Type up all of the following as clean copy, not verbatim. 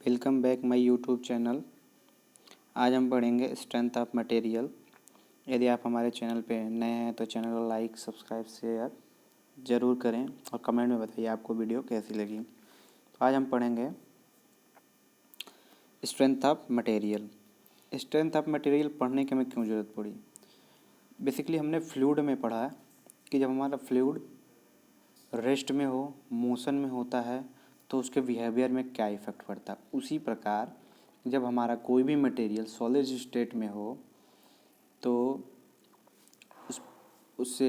Welcome back my YouTube channel. आज हम पढ़ेंगे स्ट्रेंथ ऑफ मटेरियल। यदि आप हमारे चैनल पे नए हैं तो चैनल को लाइक सब्सक्राइब शेयर ज़रूर करें और कमेंट में बताइए आपको वीडियो कैसी लगी। तो आज हम पढ़ेंगे strength of material. Strength of material पढ़ने की हमें क्यों ज़रूरत पड़ी? बेसिकली हमने फ्लूइड में पढ़ा है कि जब हमारा फ्लूइड रेस्ट में हो, मोशन में होता है तो उसके बिहेवियर में क्या इफ़ेक्ट पड़ता है। उसी प्रकार जब हमारा कोई भी मटेरियल सॉलिड स्टेट में हो तो उससे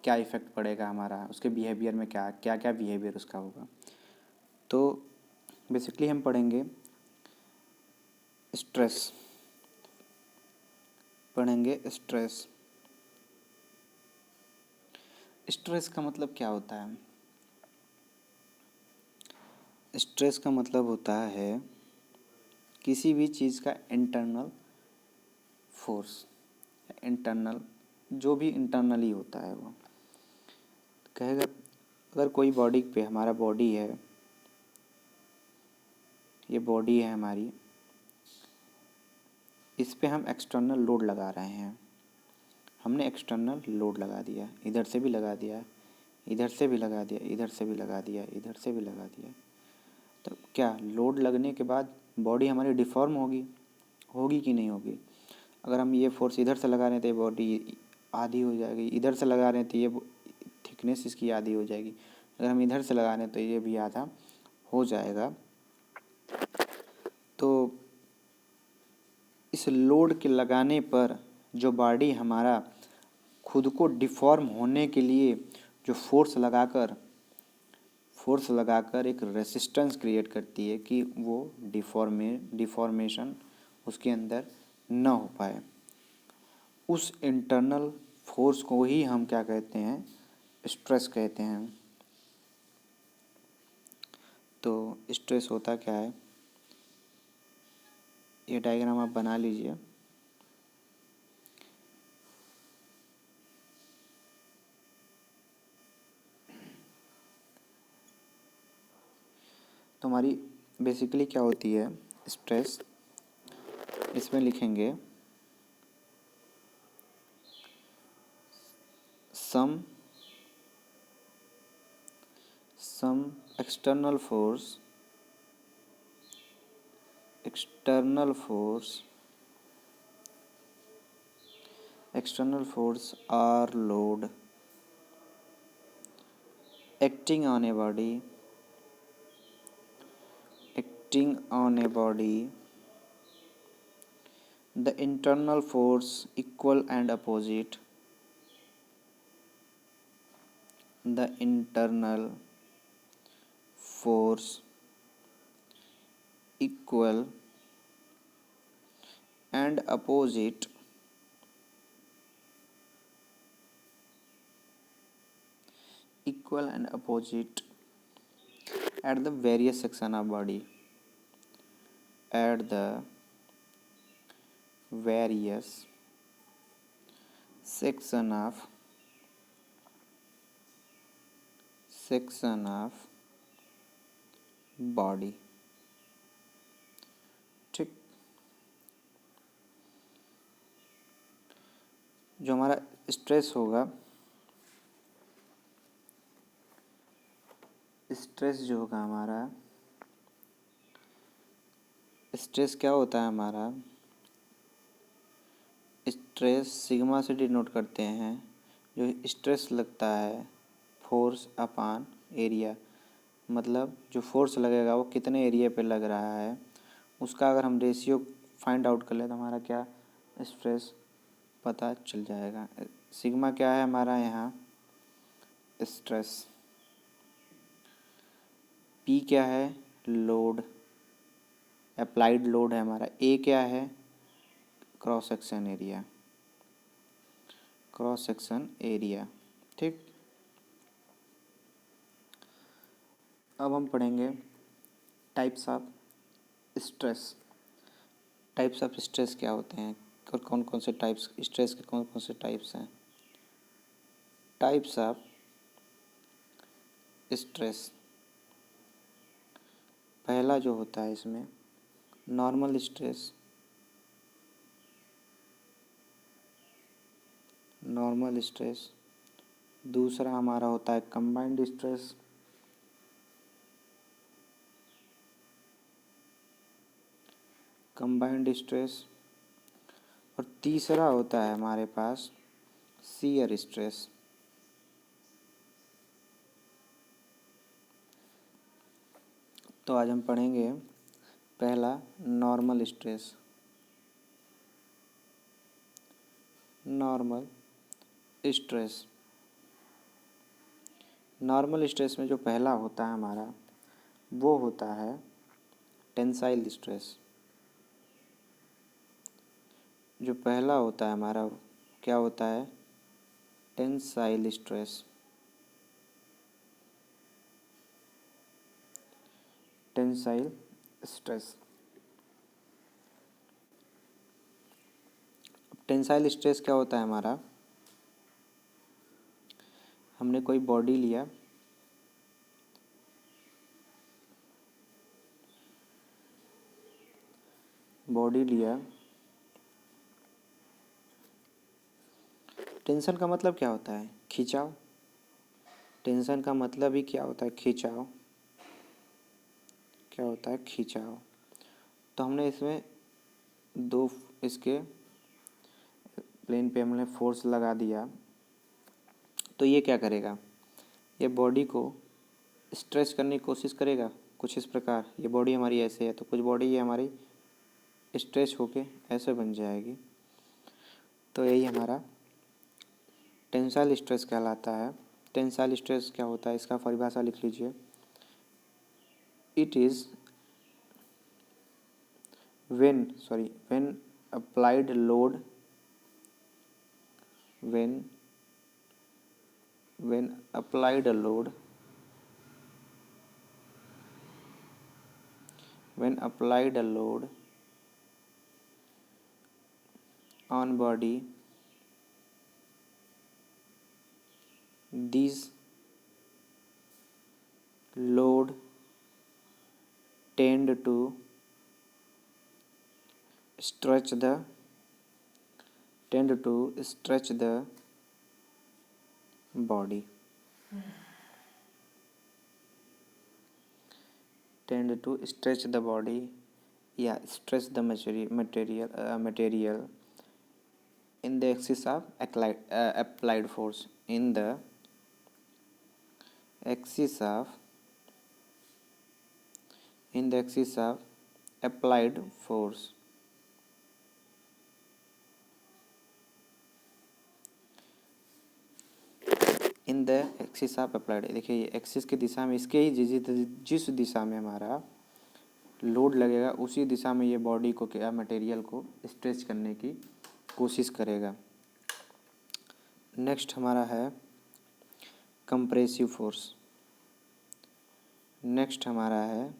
क्या इफ़ेक्ट पड़ेगा, हमारा उसके बिहेवियर में क्या क्या क्या बिहेवियर उसका होगा। तो बेसिकली हम पढ़ेंगे स्ट्रेस स्ट्रेस। स्ट्रेस का मतलब क्या होता है? स्ट्रेस का मतलब होता है किसी भी चीज़ का इंटरनल फोर्स, इंटरनल जो भी इंटरनली होता है वो कहेगा। अगर कोई बॉडी पे, हमारा बॉडी है, ये बॉडी है हमारी, इस पे हम एक्सटर्नल लोड लगा रहे हैं। हमने एक्सटर्नल लोड लगा दिया, इधर से भी लगा दिया, इधर से भी लगा दिया, इधर से भी लगा दिया, इधर से भी लगा दिया। तो क्या लोड लगने के बाद बॉडी हमारी डिफॉर्म होगी होगी कि नहीं होगी? अगर हम ये फोर्स इधर से लगा रहे हैं तो ये बॉडी आधी हो जाएगी, इधर से लगा रहे हैं तो ये थिकनेस इसकी आधी हो जाएगी, अगर हम इधर से लगा रहे हैं तो ये भी आधा हो जाएगा। तो इस लोड के लगाने पर जो बॉडी हमारा खुद को डिफॉर्म होने के लिए जो फोर्स लगाकर एक रेसिस्टेंस क्रिएट करती है कि वो डिफॉर्मेशन उसके अंदर न हो पाए, उस इंटरनल फोर्स को ही हम क्या कहते हैं? स्ट्रेस कहते हैं। तो स्ट्रेस होता क्या है, ये डायग्राम आप बना लीजिए। तो हमारी बेसिकली क्या होती है स्ट्रेस? इसमें लिखेंगे some external force or load acting on a body the internal force equal and opposite the internal force equal and opposite at the various section of body, at the various section of body. ठीक, जो हमारा stress होगा, stress जो होगा हमारा, stress क्या होता है हमारा? स्ट्रेस सिग्मा से डिनोट करते हैं। जो स्ट्रेस लगता है फोर्स अपान एरिया, मतलब जो फोर्स लगेगा वो कितने एरिया पे लग रहा है उसका अगर हम रेशियो फाइंड आउट कर ले तो हमारा क्या स्ट्रेस पता चल जाएगा। सिग्मा क्या है हमारा यहाँ? स्ट्रेस। पी क्या है? लोड, अप्लाइड लोड है हमारा। ए क्या है? Cross section area. ठीक, अब हम पढ़ेंगे types of stress. Types of stress क्या होते हैं और कौन कौन से टाइप्स स्ट्रेस के कौन कौन से टाइप्स हैं? टाइप्स ऑफ स्ट्रेस, पहला जो होता है इसमें नॉर्मल स्ट्रेस, नॉर्मल स्ट्रेस। दूसरा हमारा होता है कंबाइंड स्ट्रेस, कंबाइंड स्ट्रेस। और तीसरा होता है हमारे पास शियर स्ट्रेस। तो आज हम पढ़ेंगे पहला normal stress. Normal stress, normal stress में जो पहला होता है हमारा वो होता है टेंसाइल स्ट्रेस। जो पहला होता है हमारा क्या होता है? Tensile stress. Tensile stress. Tensile stress क्या होता है हमारा? हमने कोई बॉडी लिया, बॉडी लिया। टेंशन का मतलब क्या होता है? खिंचाव। टेंशन का मतलब ही क्या होता है? खिंचाव। क्या होता है? खिंचाव। तो हमने इसमें दो इसके प्लेन पे हमने फोर्स लगा दिया, तो ये क्या करेगा? ये बॉडी को स्ट्रेच करने की कोशिश करेगा कुछ इस प्रकार। ये बॉडी हमारी ऐसे है तो कुछ बॉडी ये हमारी स्ट्रेच होके ऐसे बन जाएगी। तो यही हमारा टेंसाइल स्ट्रेस कहलाता है। टेंसाइल स्ट्रेस क्या होता है इसका परिभाषा लिख लीजिए। It is when applied load, when applied a load, when applied a load on body, these load tend to stretch the body, tend to stretch the body, yeah, stretch the material in the axis of applied force, in the axis of applied force. In the axis of applied, देखिए ये axis की दिशा में इसके ही जिस दिशा में हमारा load लगेगा उसी दिशा में ये बॉडी को क्या मटेरियल को स्ट्रेच करने की कोशिश करेगा। नेक्स्ट हमारा है कंप्रेसिव फोर्स। नेक्स्ट हमारा है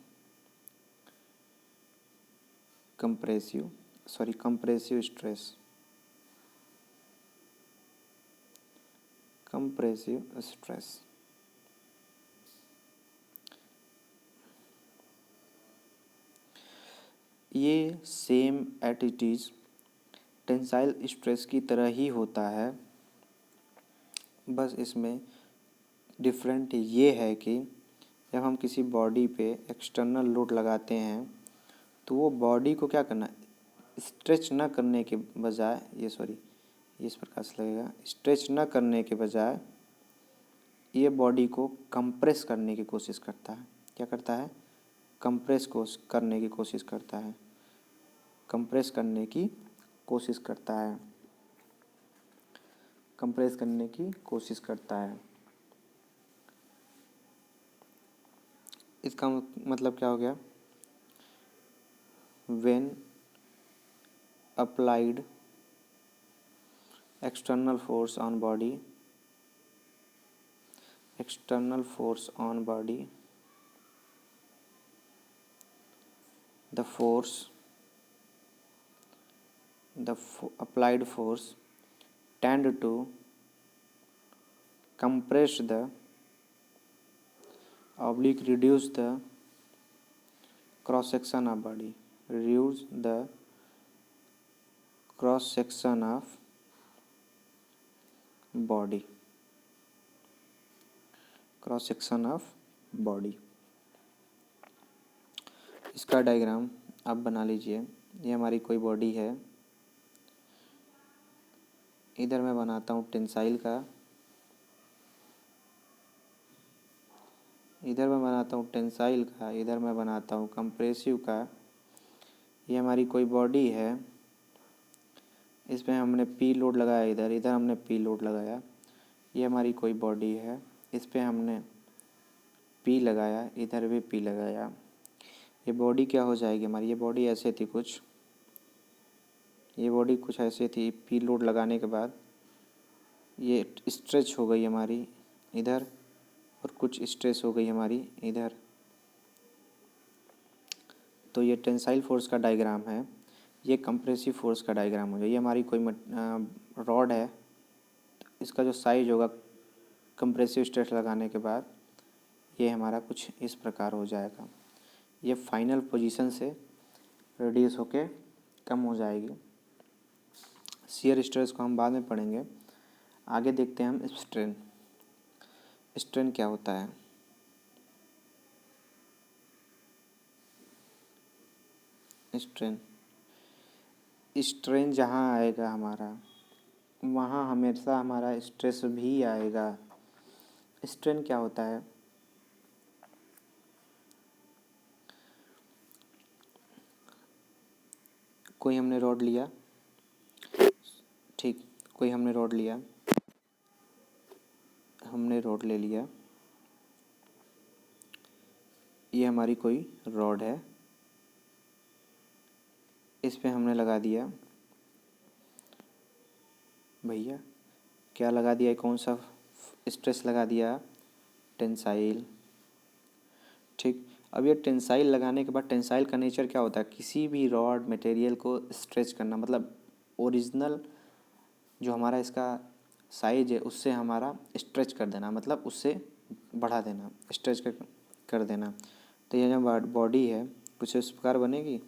कंप्रेसिव स्ट्रेस। कंप्रेसिव स्ट्रेस, ये सेम एटिटीज टेंसाइल स्ट्रेस की तरह ही होता है, बस इसमें डिफरेंट ये है कि जब हम किसी बॉडी पे एक्सटर्नल लोड लगाते हैं तो वो बॉडी को क्या करना, स्ट्रेच न करने के बजाय ये इस प्रकार से लगेगा, स्ट्रेच न करने के बजाय ये बॉडी को कंप्रेस करने की कोशिश करता है। क्या करता है? कंप्रेस करने की कोशिश करता है। कंप्रेस करने की कोशिश करता है। कंप्रेस करने की कोशिश करता है। इसका मतलब क्या हो गया? When applied external force on body, applied force tend to compress the oblique reduce the cross section of body, reduce the cross section of body, cross section of body. इसका डायग्राम आप बना लीजिए। ये हमारी कोई बॉडी है, इधर मैं बनाता हूँ टेंसाइल का, इधर मैं बनाता हूँ टेंसाइल का, इधर मैं बनाता हूँ कंप्रेसिव का। ये हमारी कोई बॉडी है, इसमें हमने पी लोड लगाया, इधर इधर हमने पी लोड लगाया। ये हमारी कोई बॉडी है, इस पर हमने पी लगाया, इधर भी पी लगाया। ये बॉडी क्या हो जाएगी हमारी? ये बॉडी ऐसे थी कुछ, ये बॉडी कुछ ऐसे थी। पी लोड लगाने के बाद ये स्ट्रेच हो गई हमारी इधर, और कुछ स्ट्रेच हो गई हमारी इधर। तो ये टेंसाइल फोर्स का डायग्राम है, ये कंप्रेसिव फोर्स का डायग्राम हो जाए। ये हमारी कोई रॉड है, तो इसका जो साइज होगा कंप्रेसिव स्ट्रेस लगाने के बाद ये हमारा कुछ इस प्रकार हो जाएगा। ये फाइनल पोजीशन से रिड्यूस होके कम हो जाएगी। शियर स्ट्रेस को हम बाद में पढ़ेंगे। आगे देखते हैं हम स्ट्रेन। स्ट्रेन क्या होता है? स्ट्रेन, स्ट्रेन जहाँ आएगा हमारा, वहाँ हमेशा हमारा स्ट्रेस भी आएगा। स्ट्रेन क्या होता है? कोई हमने रॉड लिया, ठीक, कोई हमने रॉड लिया, हमने रॉड ले लिया, ये हमारी कोई रॉड है, इस पे हमने लगा दिया, भैया क्या लगा दिया? कौन सा स्ट्रेस लगा दिया? टेंसाइल। ठीक, अब ये टेंसाइल लगाने के बाद, टेंसाइल का नेचर क्या होता है? किसी भी रॉड मटेरियल को स्ट्रेच करना, मतलब ओरिजिनल जो हमारा इसका साइज है उससे हमारा स्ट्रेच कर देना, मतलब उससे बढ़ा देना, स्ट्रेच कर देना। तो ये जो बॉडी है कुछ इस प्रकार बनेगी।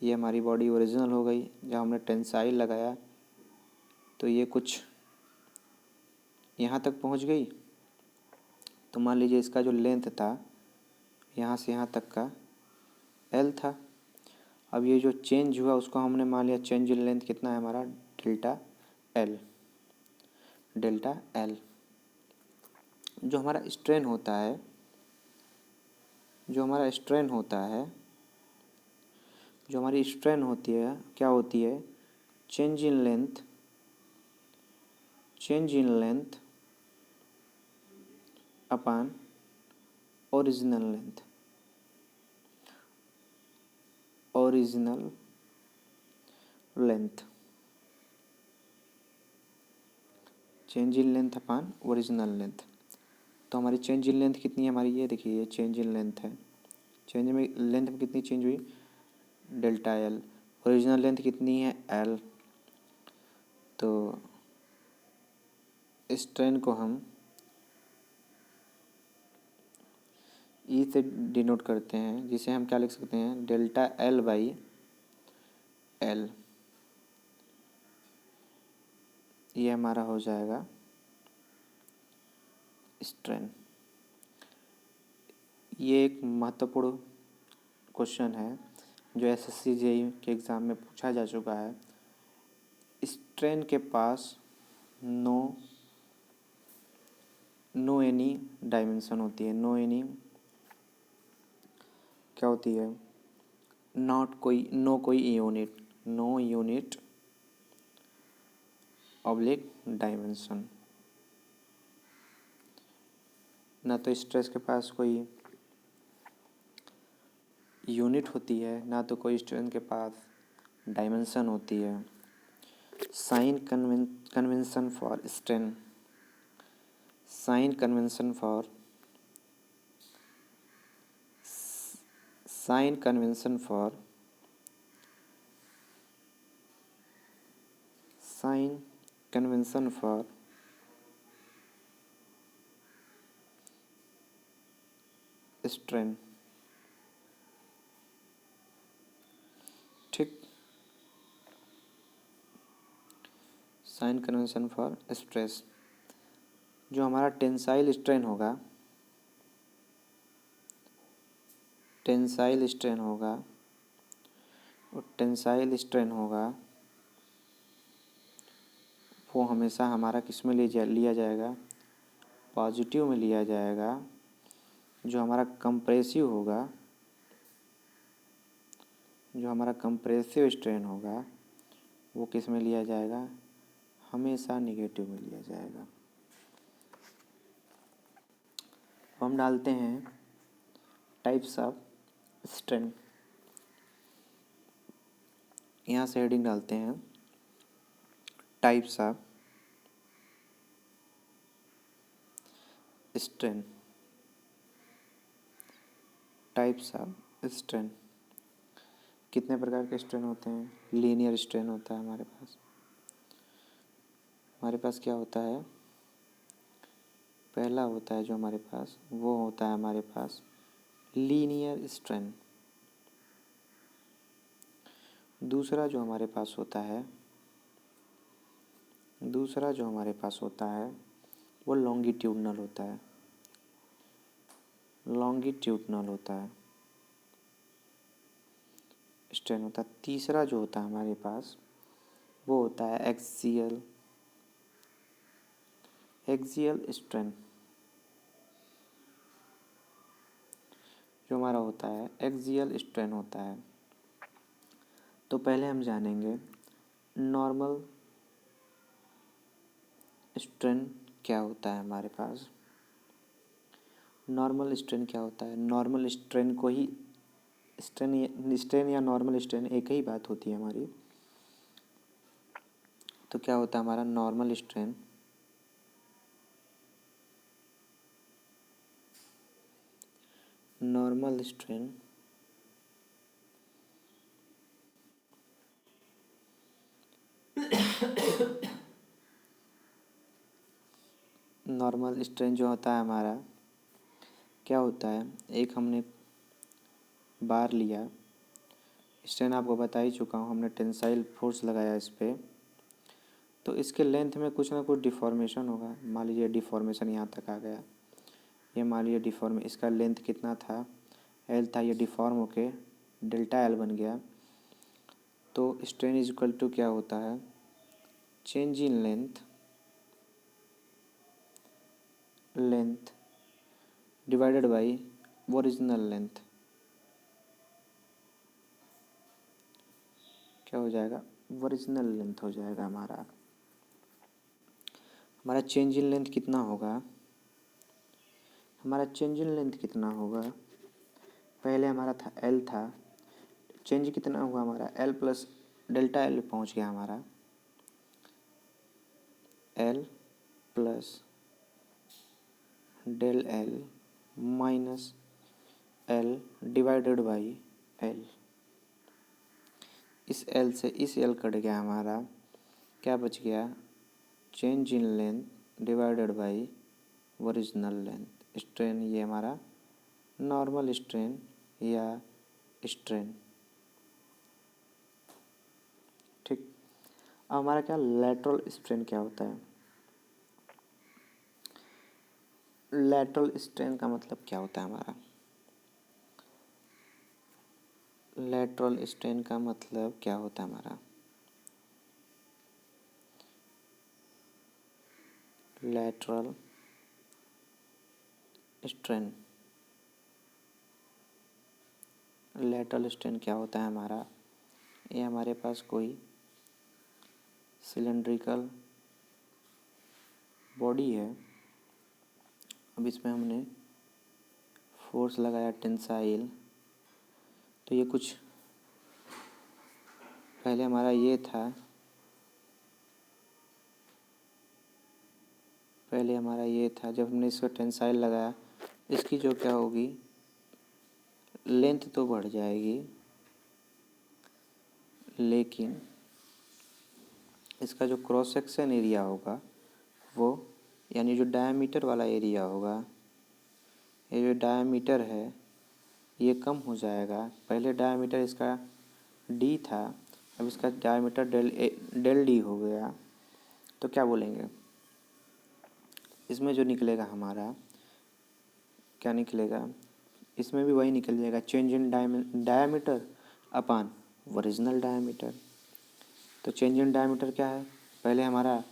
ये हमारी बॉडी ओरिजिनल हो गई। जब हमने टेंसाइल लगाया तो ये कुछ यहाँ तक पहुँच गई। तो मान लीजिए इसका जो लेंथ था यहाँ से यहाँ तक का L था। अब ये जो चेंज हुआ उसको हमने मान लिया चेंज इन लेंथ कितना है हमारा? Delta L। डेल्टा L जो हमारा स्ट्रेन होता है, जो हमारा स्ट्रेन होता है, जो हमारी स्ट्रेन होती है क्या होती है? Change in length, change in length upon original length, original length, change in length upon original length. तो हमारी चेंज इन लेंथ कितनी है हमारी? ये देखिए, ये चेंज इन लेंथ है। चेंज में लेंथ में कितनी चेंज हुई? Delta L। ओरिजिनल लेंथ कितनी है? L। तो इस ट्रेन को हम E से डिनोट करते हैं, जिसे हम क्या लिख सकते हैं? Delta L by L। ये हमारा हो जाएगा स्ट्रेन। ये एक महत्वपूर्ण क्वेश्चन है जो SSC JEE के एग्ज़ाम में पूछा जा चुका है। स्ट्रेन के पास नो एनी डायमेंशन होती है। नो एनी क्या होती है? नो कोई unit, no unit oblique dimension. ना तो स्ट्रेस के पास कोई यूनिट होती है, ना तो कोई स्ट्रेन के पास डायमेंशन होती है। Sign convention for strain, sign convention for, sign convention for, sign convention for strain. ठीक। साइन कन्वेंशन फॉर स्ट्रेस, जो हमारा टेंसाइल स्ट्रेन होगा, टेंसाइल स्ट्रेन होगा, और टेंसाइल स्ट्रेन होगा वो हमेशा हमारा किस में लिया जाएगा, पॉजिटिव में लिया जाएगा। जो हमारा कंप्रेसिव होगा, जो हमारा कंप्रेसिव स्ट्रेन होगा वो किस में लिया जाएगा, हमेशा निगेटिव में लिया जाएगा। हम डालते हैं टाइप्स ऑफ स्ट्रेन। यहाँ से हेडिंग डालते हैं types of strain, types of strain. कितने प्रकार के स्ट्रेन होते हैं? लीनियर स्ट्रेन होता है हमारे पास क्या होता है, पहला होता है जो हमारे पास, वो होता है हमारे पास लीनियर स्ट्रेन। दूसरा जो हमारे पास होता है, वो लॉन्गिट्यूडनल होता है, स्ट्रेन होता है। तीसरा जो होता है हमारे पास वो होता है एक्सियल स्ट्रेन। जो हमारा होता है एक्सियल स्ट्रेन होता है। तो पहले हम जानेंगे नॉर्मल स्ट्रेन क्या होता है हमारे पास। नॉर्मल स्ट्रेन क्या होता है? नॉर्मल स्ट्रेन को ही स्ट्रेन या नॉर्मल स्ट्रेन एक ही बात होती है हमारी। तो क्या होता है हमारा normal strain? Normal strain normal strain जो होता है हमारा, क्या होता है, एक हमने बार लिया, स्ट्रेन आपको बता ही चुका हूँ, हमने टेंसाइल फोर्स लगाया इस पर, तो इसके लेंथ में कुछ ना कुछ डिफॉर्मेशन होगा। मान लीजिए डिफॉर्मेशन यहाँ तक आ गया, ये मान लीजिए इसका लेंथ कितना था, एल था, ये डिफॉर्म होके डेल्टा एल बन गया। तो स्ट्रेन इज इक्वल टू क्या होता है, change in length divided by original length. क्या हो जाएगा, ओरिजिनल लेंथ हो जाएगा हमारा चेंज इन लेंथ कितना होगा, पहले हमारा था एल था, चेंज कितना हुआ हमारा, एल प्लस डेल्टा एल पहुँच गया हमारा, L plus del L minus L divided by L. इस एल से इस एल कट गया हमारा, क्या बच गया, change in length divided by original length. Strain ये हमारा नॉर्मल स्ट्रेन या स्ट्रेन। ठीक। अब हमारा क्या लैटरल स्ट्रेन क्या होता है? लैटरल स्ट्रेन का मतलब क्या होता है हमारा, लैटरल स्ट्रेन का मतलब क्या होता है हमारा, लैटरल स्ट्रेन, लैटरल स्ट्रेन क्या होता है हमारा, ये हमारे पास कोई सिलेंड्रिकल बॉडी है, अब इसमें हमने फोर्स लगाया टेंसाइल, तो ये कुछ पहले हमारा ये था, जब हमने इसको टेंसाइल लगाया, इसकी जो क्या होगी, लेंथ तो बढ़ जाएगी, लेकिन इसका जो क्रॉस सेक्शन एरिया होगा वो, यानी जो डायमीटर वाला एरिया होगा, ये जो डायमीटर है ये कम हो जाएगा। पहले डायमीटर इसका डी था, अब इसका डायमीटर डेल डी हो गया, तो क्या बोलेंगे, इसमें जो निकलेगा हमारा क्या निकलेगा, इसमें भी वही निकल जाएगा, change in diameter upon original diameter. तो चेंज इन डायमीटर क्या है, पहले हमारा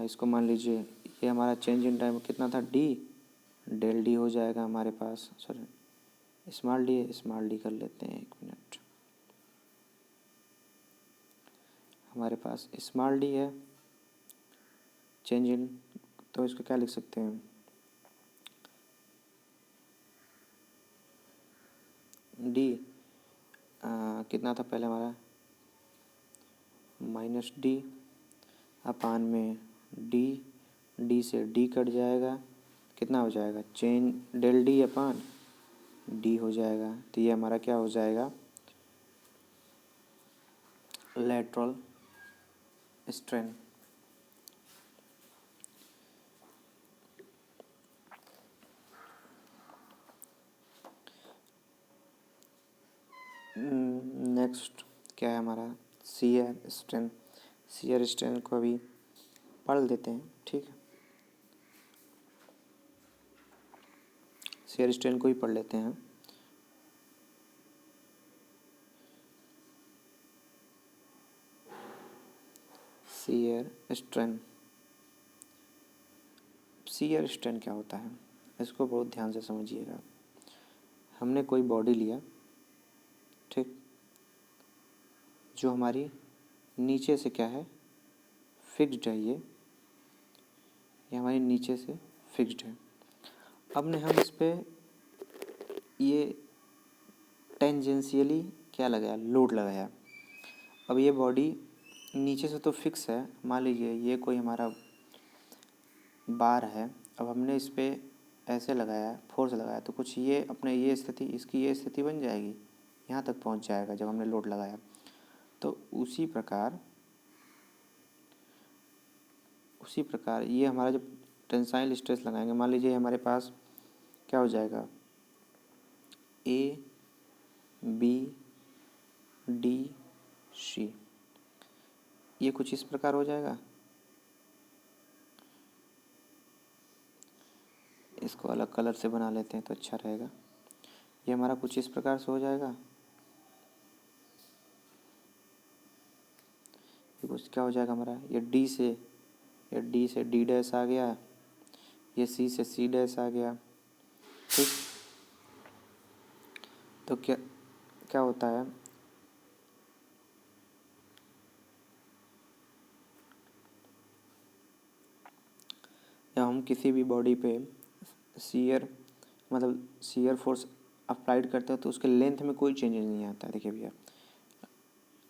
इसको मान लीजिए ये हमारा चेंज इन डायमीटर कितना था, डी, डेल डी हो जाएगा हमारे पास, सॉरी स्मॉल डी है, स्मॉल डी कर लेते हैं, 1 मिनट, हमारे पास स्मॉल डी है चेंज इन, तो इसको क्या लिख सकते हैं, डी कितना था पहले हमारा, माइनस डी अपान में डी, डी से डी कट जाएगा, कितना हो जाएगा, चेंज डेल डी अपान डी हो जाएगा। तो ये हमारा क्या हो जाएगा, लेटरल स्ट्रेन। नेक्स्ट क्या है हमारा, शियर स्ट्रेन। शियर स्ट्रेन को अभी पढ़ देते हैं, ठीक है, शियर स्ट्रेन को ही पढ़ लेते हैं। शियर स्ट्रेन, शियर स्ट्रेन क्या होता है, इसको बहुत ध्यान से समझिएगा। हमने कोई बॉडी लिया, ठीक, जो हमारी नीचे से क्या है, फिक्स्ड है, ये हमारी नीचे से फिक्स्ड है। अब ने हम इस पर ये टेंजेंशियली क्या लगाया, लोड लगाया। अब ये बॉडी नीचे से तो फिक्स है, मान लीजिए ये कोई हमारा बार है, अब हमने इस पर ऐसे लगाया, फोर्स लगाया, तो कुछ ये अपने ये स्थिति, इसकी ये स्थिति बन जाएगी, यहाँ तक पहुँच जाएगा जब हमने लोड लगाया। तो उसी प्रकार ये हमारा जब टेंसाइल स्ट्रेस लगाएंगे, मान लीजिए हमारे पास क्या हो जाएगा, ए बी डी सी, ये कुछ इस प्रकार हो जाएगा। इसको अलग कलर से बना लेते हैं तो अच्छा रहेगा। ये हमारा कुछ इस प्रकार से हो जाएगा। ये कुछ क्या हो जाएगा हमारा, ये डी से डी डैश आ गया, ये सी से सी डैश आ गया, ठीक। तो क्या क्या होता है, जब हम किसी भी बॉडी पे शियर फोर्स अप्लाइड करते हैं तो उसके लेंथ में कोई चेंजेस नहीं आता है। देखिए भैया,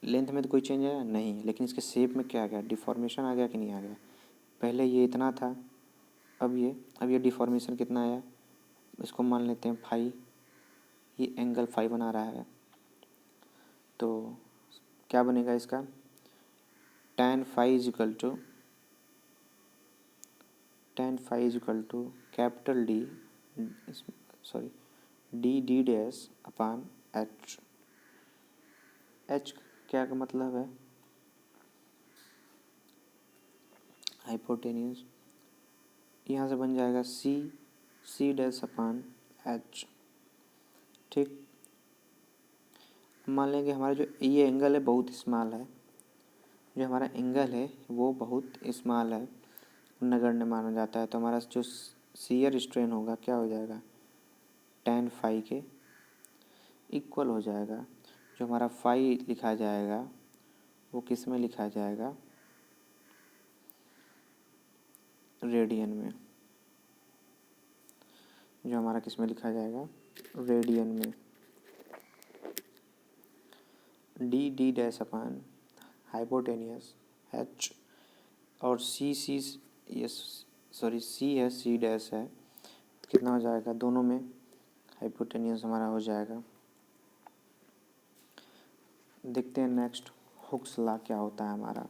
लेंथ में तो कोई चेंज आया नहीं, लेकिन इसके शेप में क्या आ गया, डिफॉर्मेशन आ गया कि नहीं आ गया। पहले ये इतना था, अब ये डिफॉर्मेशन कितना आया, इसको मान लेते हैं फाई, ये एंगल फाई बना रहा है। तो क्या बनेगा इसका, tan phi is equal to capital D, sorry D D dash upon H. H क्या का मतलब है, हाइपोटेन्यूज, यहाँ से बन जाएगा सी डैश अपान एच, ठीक। मान लेंगे हमारा जो ये एंगल है बहुत स्मॉल है, जो हमारा एंगल है वो बहुत स्मॉल है, नगण्य माना जाता है। तो हमारा जो शियर स्ट्रेन होगा क्या हो जाएगा, tan फाई के इक्वल हो जाएगा। जो हमारा फाई लिखा जाएगा वो किस में लिखा जाएगा, रेडियन में। जो हमारा किस में लिखा जाएगा, रेडियन में। डी डैश अपान हाइपोटेनियस एच, और सी है, सी डैश है, तो कितना हो जाएगा, दोनों में हाइपोटेनियस हमारा हो जाएगा। देखते हैं नेक्स्ट, हुक्स लॉ क्या होता है हमारा।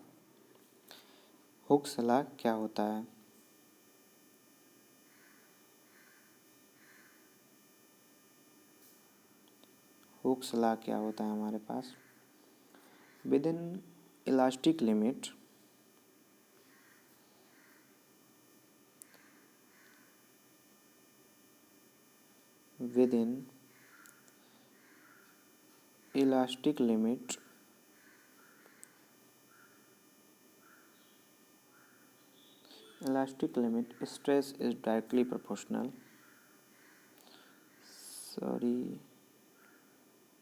हुक्स लॉ क्या होता है, हुक्स लॉ क्या होता है हमारे पास, within elastic limit within elastic limit stress is directly proportional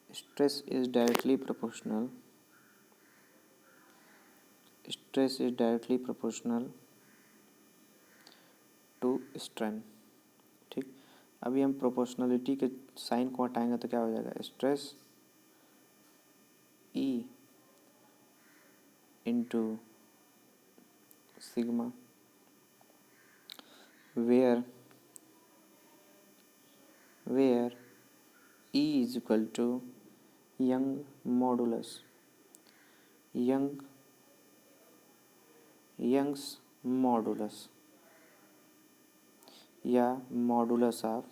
stress is directly proportional stress is directly proportional to strain. ठीक, अभी हम प्रोपोर्शनलिटी के साइन को हटाएंगे तो क्या हो जाएगा, stress E into sigma where E is equal to Young modulus Young's modulus या मॉडुलस ऑफ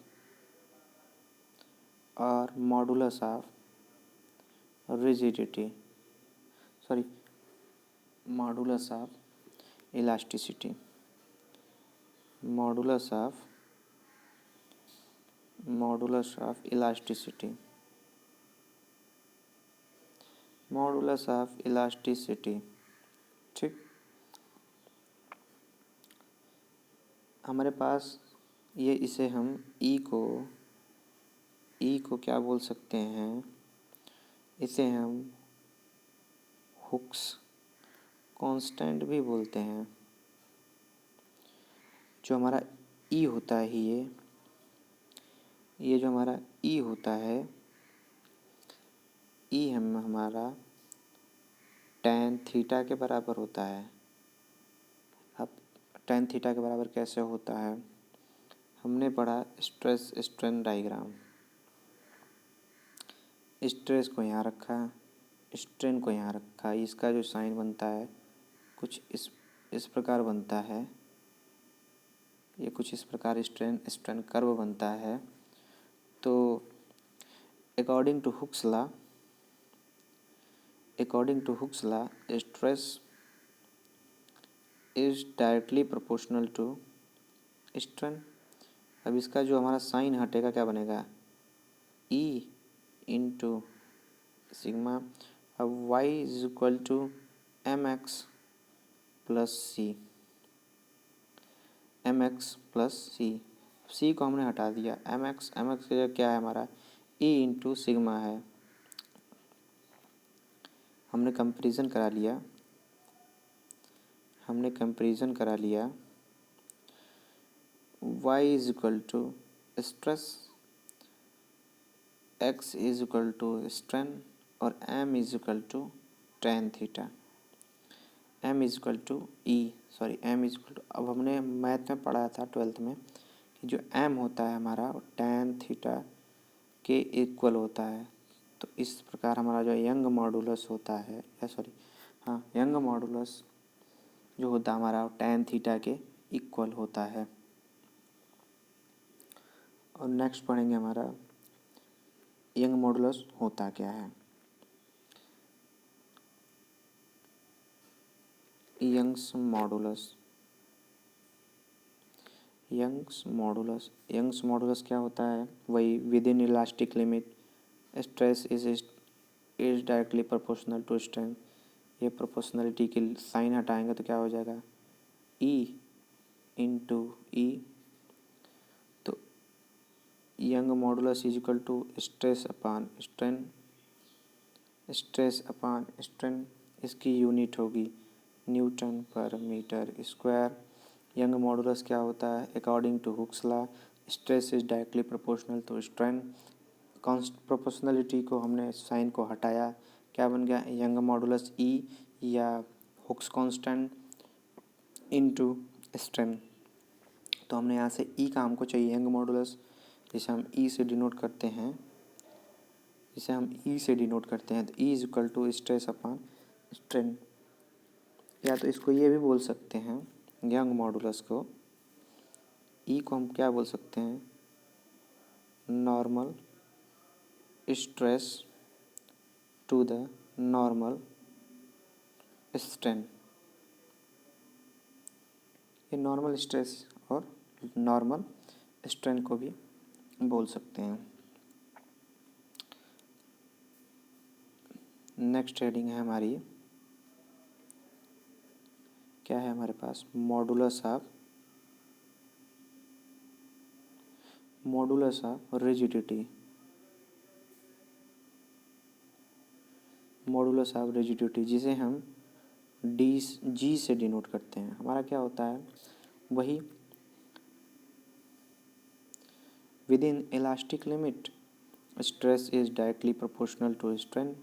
और modulus of rigidity modulus of elasticity modulus of elasticity. ठीक, हमारे पास ये इसे हम ई को क्या बोल सकते हैं, इसे हम हुक्स कांस्टेंट भी बोलते हैं। जो हमारा ई होता है ये जो हमारा ई होता है, ई हमारा tan थीटा के बराबर होता है। अब tan थीटा के बराबर कैसे होता है, हमने पढ़ा स्ट्रेस स्ट्रेन डायग्राम। स्ट्रेस को यहाँ रखा, स्ट्रेन को यहाँ रखा, इसका जो साइन बनता है कुछ इस प्रकार बनता है, ये कुछ इस प्रकार स्ट्रेन कर्व बनता है। तो according to Hooke's law stress is directly proportional to strain. अब इसका जो हमारा साइन हटेगा क्या बनेगा, ई इंटू सिग्मा। अब y is equal to M X plus C को हमने हटा दिया, एम एक्स की जगह क्या है हमारा ई इंटू सिग्मा है। हमने कंपेरिजन करा लिया y is equal to stress, x is equal to strain और m is equal to tan theta, m is equal to अब हमने मैथ में पढ़ा था 12th में कि जो m होता है हमारा tan थीटा के इक्वल होता है। तो इस प्रकार हमारा जो यंग मॉडुलस होता है यंग मॉडुलस जो होता है हमारा tan थीटा के इक्वल होता है। और नेक्स्ट पढ़ेंगे हमारा यंग मॉडुलस होता क्या है। यंग्स मॉडुलस क्या होता है, वही within elastic limit stress is directly proportional to strain. ये प्रोपोर्शनलिटी की साइन हटाएंगे तो क्या हो जाएगा, ई इंटू ई। तो Young modulus is equal to stress upon strain, इसकी यूनिट होगी newton per metre square. Young modulus क्या होता है, according to Hooke's law stress is directly proportional to strain. Proportionality को हमने साइन को हटाया, क्या बन गया यंग मॉडुलस ई या हुक्स कांस्टेंट इनटू स्ट्रेन। तो हमने यहाँ से ई का हमको चाहिए यंग मॉडुलस, जिसे हम ई से डिनोट करते हैं तो E is equal to stress upon strain. या तो इसको ये भी बोल सकते हैं, यंग मॉडुलस को ई को हम क्या बोल सकते हैं, normal stress to the normal strain, ये नॉर्मल स्ट्रेस और नॉर्मल स्ट्रेन को भी बोल सकते हैं। नेक्स्ट हेडिंग है हमारी, क्या है हमारे पास, modulus of rigidity. Modulus of rigidity जिसे हम जी से डिनोट करते हैं। हमारा क्या होता है, वही within elastic limit stress is directly proportional to strain.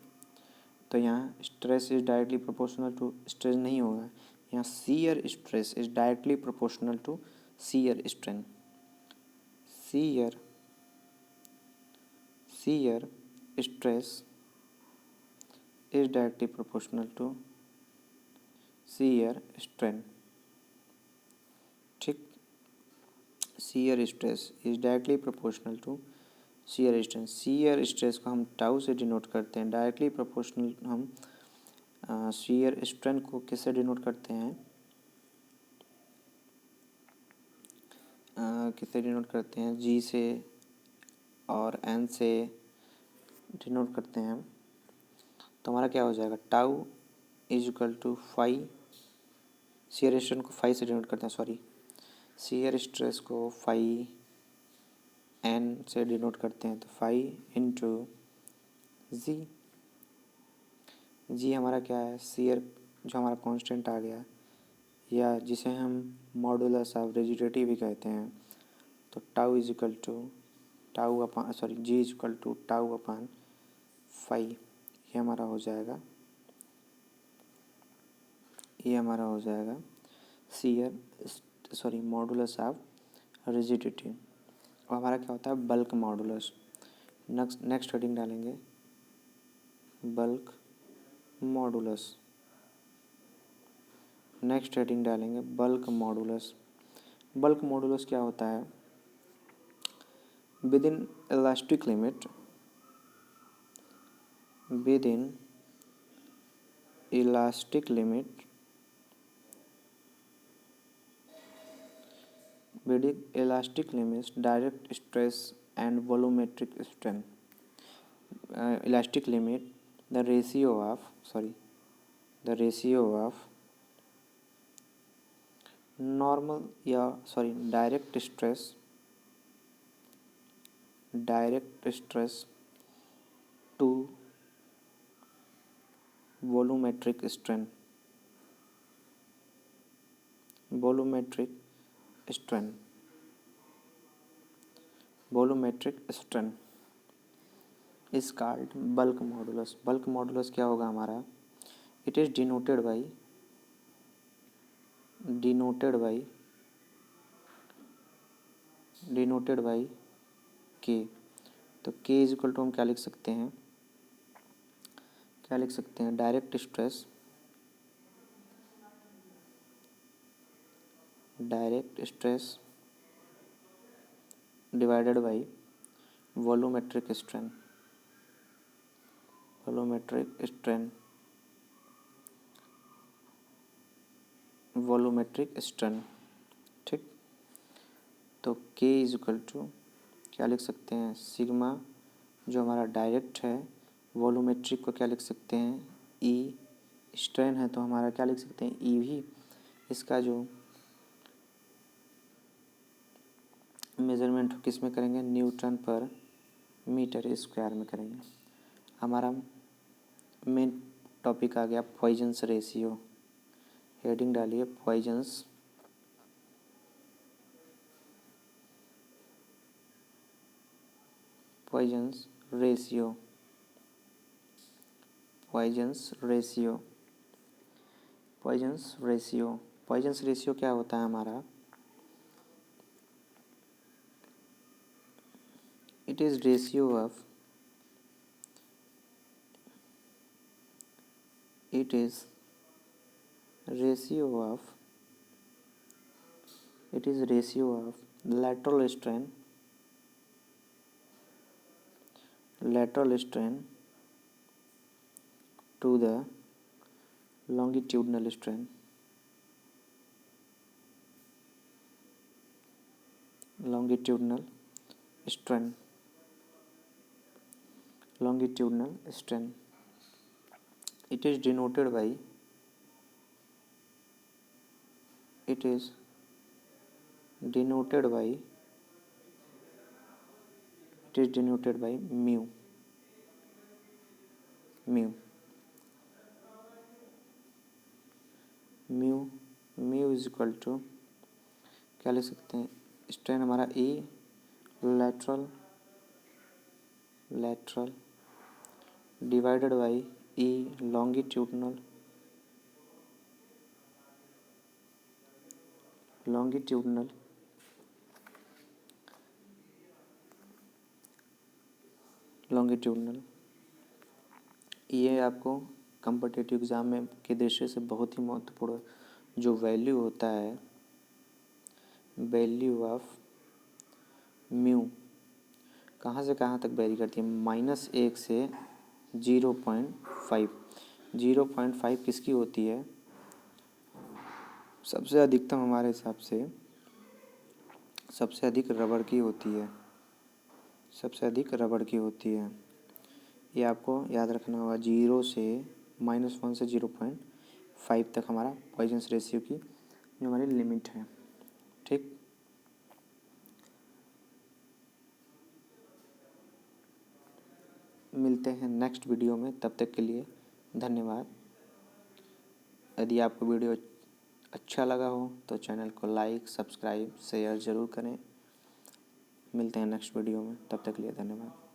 तो यहाँ stress is directly proportional to strain नहीं होगा, यहाँ shear stress is directly proportional to shear strain. Shear stress is directly proportional to shear strain. ठीक, shear stress is directly proportional to shear strain. Shear stress को हम tau से denote करते हैं, directly proportional हम शियर स्ट्रेन को किससे denote करते हैं, किससे डिनोट करते हैं, जी से और एन से डिनोट करते हैं। तो हमारा क्या हो जाएगा, tau is equal to phi, shear strain को फाई से डिनोट करते हैं, सॉरी शियर स्ट्रेस को फाई एन से डिनोट करते हैं, तो फाई इंटू जी। जी हमारा क्या है, शियर जो हमारा कांस्टेंट आ गया, या जिसे हम मॉडुलस ऑफ रिजिडिटी भी कहते हैं। तो tau is equal to tau upon sorry G is equal to tau upon phi, ये हमारा हो जाएगा, ये हमारा हो जाएगा shear sorry modulus of rigidity. और हमारा क्या होता है, बल्क मॉडुलस। नेक्स्ट हेडिंग डालेंगे बल्क मॉडुलस। नेक्स्ट हेडिंग डालेंगे बल्क मॉडुलस। बल्क मॉडुलस क्या होता है, within elastic limit, within elastic limit, within elastic limits direct stress and volumetric strain. Elastic limit the ratio of normal या sorry direct stress to volumetric strain, volumetric strain, volumetric strain is called bulk modulus. Bulk modulus क्या होगा हमारा, it is denoted by के। तो के is equal to हम क्या लिख सकते हैं, direct stress divided by volumetric strain, volumetric strain. ठीक, तो के इज इक्वल टू क्या लिख सकते हैं, सिग्मा जो हमारा डायरेक्ट है, वॉल्यूमेट्रिक को क्या लिख सकते हैं, ई, स्ट्रेन है तो हमारा क्या लिख सकते हैं, ई भी। इसका जो मेजरमेंट किस में करेंगे, न्यूटन पर मीटर स्क्वायर में करेंगे। हमारा मेन टॉपिक आ गया पॉइजन्स रेशियो। हेडिंग डालिए पॉइजन्स रेशियो। पॉइजन्स रेशियो क्या होता है हमारा, it is ratio of lateral strain to the longitudinal strain, longitudinal strain, longitudinal strain. It is denoted by, it is denoted by, it is denoted by mu, mu, mu, mu is equal to, क्या लिख सकते हैं, strain हमारा E lateral, lateral divided by E longitudinal, longitudinal longitudinal। ये आपको competitive exam में के दृष्टि से बहुत ही महत्वपूर्ण जो वैल्यू होता है, वैल्यू ऑफ म्यू कहाँ से कहाँ तक वेरी करती है, -1 से 0.5। 0.5 किसकी होती है, सबसे अधिकतम हमारे हिसाब से सबसे अधिक रबड़ की होती है, सबसे अधिक रबड़ की होती है। ये आपको याद रखना होगा। 0 से -1 से 0.5 तक हमारा पॉइजन्स रेशियो की जो हमारी लिमिट है। ठीक, मिलते हैं नेक्स्ट वीडियो में, तब तक के लिए धन्यवाद। यदि आपको वीडियो अच्छा लगा हो तो चैनल को लाइक, सब्सक्राइब, शेयर ज़रूर करें। मिलते हैं नेक्स्ट वीडियो में, तब तक के लिए धन्यवाद।